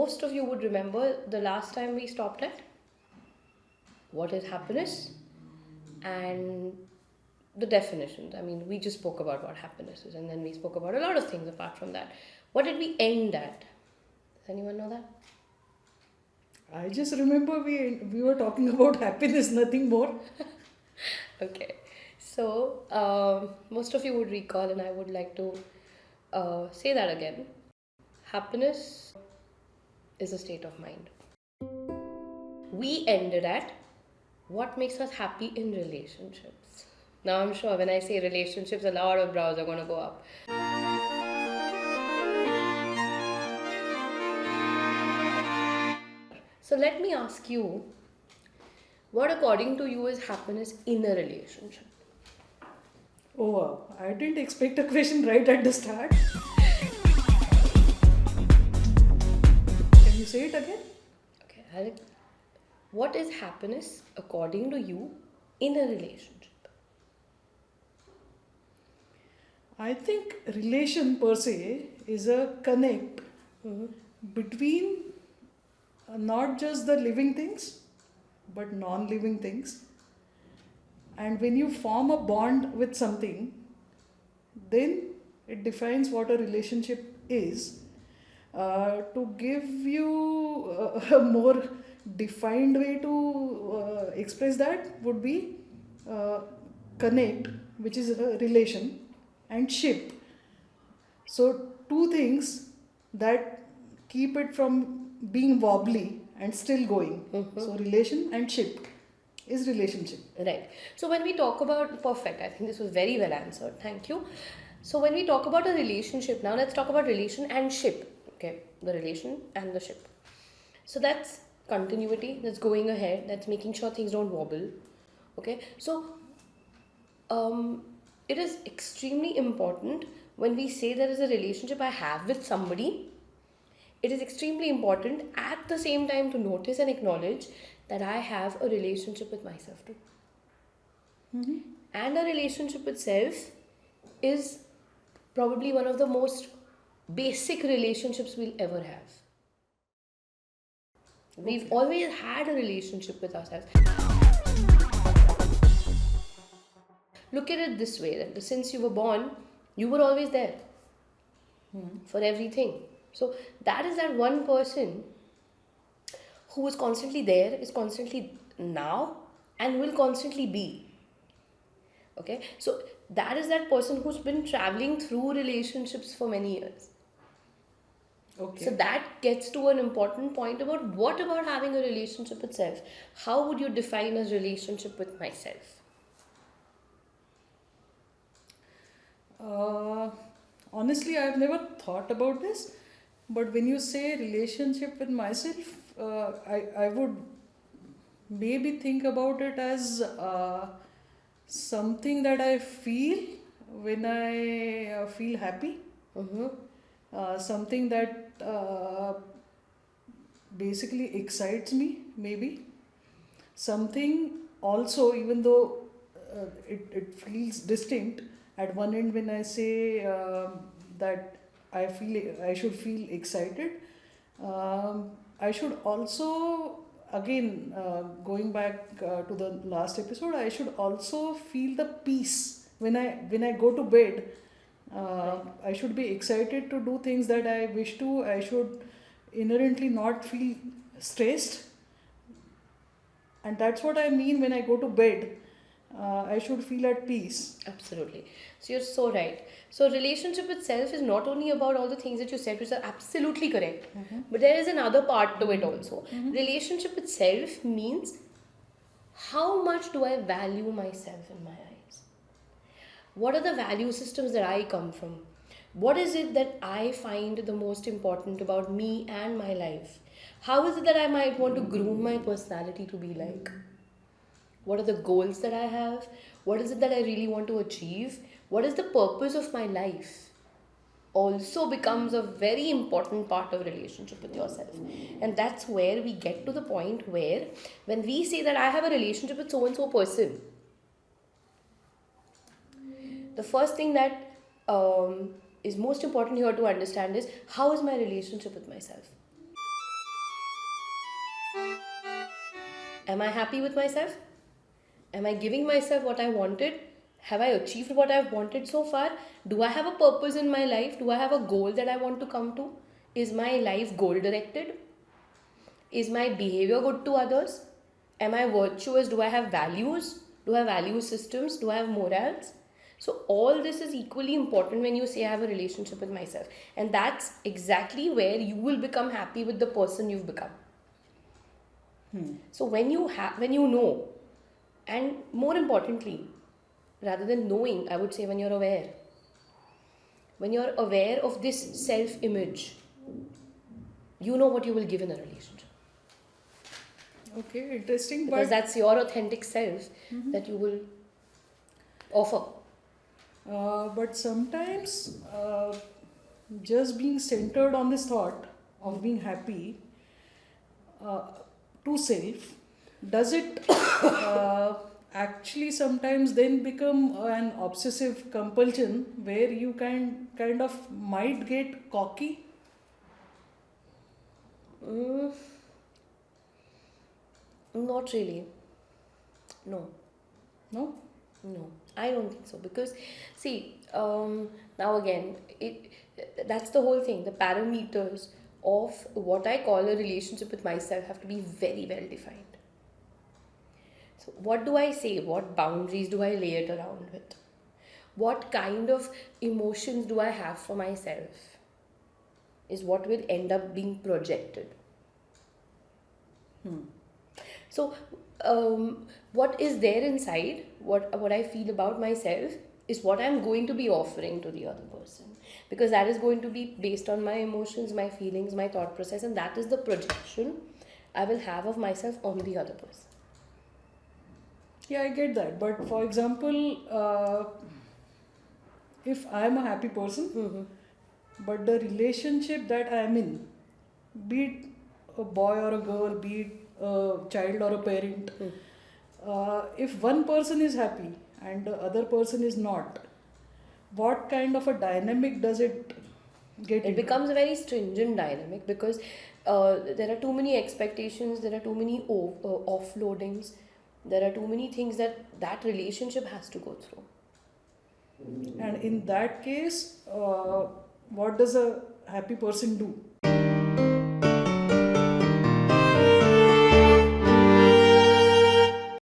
most of you would remember the last time we stopped at what is happiness and the definitions. I mean, we just spoke about what happiness is, and then we spoke about a lot of things apart from that. What did we end at? Does anyone know that? I just remember we were talking about happiness, nothing more. Okay, so most of you would recall, and I would like to say that again. Happiness is a state of mind. We ended at what makes us happy in relationships. Now, I'm sure when I say relationships, a lot of brows are going to go up. So, let me ask you, what according to you is happiness in a relationship? Oh wow, I didn't expect a question right at the start. Can you say it again? Okay, what is happiness according to you in a relationship? I think relation per se is a connect between not just the living things but non-living things. And when you form a bond with something, then it defines what a relationship is. To give you a more defined way to express that would be uh, connect, which is a relation, and ship. So, two things that keep it from being wobbly and still going. So, relation and ship is relationship. Right. So when we talk about perfect, I think this was very well answered. Thank you. So when we talk about a relationship, now let's talk about relation and ship. Okay, the relation and the ship. So that's continuity. That's going ahead. That's making sure things don't wobble. Okay. So it is extremely important when we say there is a relationship I have with somebody. It is extremely important at the same time to notice and acknowledge that I have a relationship with myself too. And a relationship itself is probably one of the most basic relationships we'll ever have. We've always had a relationship with ourselves. Look at it this way, that since you were born, you were always there for everything. So that is that one person who is constantly there, is constantly now, and will constantly be. Okay, so that is that person who's been traveling through relationships for many years. Okay. So that gets to an important point about what about having a relationship itself? How would you define a relationship with myself? Honestly, I've never thought about this, but when you say relationship with myself, I would maybe think about it as something that I feel when I feel happy, something that basically excites me, maybe. Something also, even though it feels distinct at one end when I say that I should feel excited. I should also, again, going back to the last episode, I should also feel the peace when I go to bed. I should be excited to do things that I wish to. I should inherently not feel stressed, and that's what I mean when I go to bed. I should feel at peace. Absolutely. So you're so right. So relationship itself is not only about all the things that you said, which are absolutely correct, but there is another part to it also. Relationship itself means how much do I value myself in my eyes? What are the value systems that I come from? What is it that I find the most important about me and my life? How is it that I might want to groom my personality to be like? What are the goals that I have? What is it that I really want to achieve? What is the purpose of my life? Also becomes a very important part of relationship with yourself. And that's where we get to the point where when we say that I have a relationship with so and so person, the first thing that is most important here to understand is how is my relationship with myself? Am I happy with myself? Am I giving myself what I wanted? Have I achieved what I've wanted so far? Do I have a purpose in my life? Do I have a goal that I want to come to? Is my life goal directed? Is my behavior good to others? Am I virtuous? Do I have values? Do I have value systems? Do I have morals? So, all this is equally important when you say I have a relationship with myself. And that's exactly where you will become happy with the person you've become. So, when you know, and more importantly, rather than knowing, I would say when you're aware of this self image, you know what you will give in a relationship. Okay, interesting. Because But that's your authentic self that you will offer. but sometimes just being centered on this thought of being happy uh, to self, does it actually sometimes then become an obsessive compulsion where you can kind of might get cocky? Mm, not really. No, No? no, I don't think so. Because, see, now again, that's the whole thing. The parameters of what I call a relationship with myself have to be very well defined. So, what do I say? What boundaries do I lay it around with? What kind of emotions do I have for myself? Is what will end up being projected. So, what is there inside, what I feel about myself, is what I'm going to be offering to the other person. Because that is going to be based on my emotions, my feelings, my thought process, and that is the projection I will have of myself on the other person. Yeah, I get that. But for example, if I'm a happy person, but the relationship that I'm in, be it a boy or a girl, be it a child or a parent, if one person is happy and the other person is not, what kind of a dynamic does it get It into? becomes a very stringent dynamic because there are too many expectations, there are too many offloadings, there are too many things that relationship has to go through. And in that case, what does a happy person do?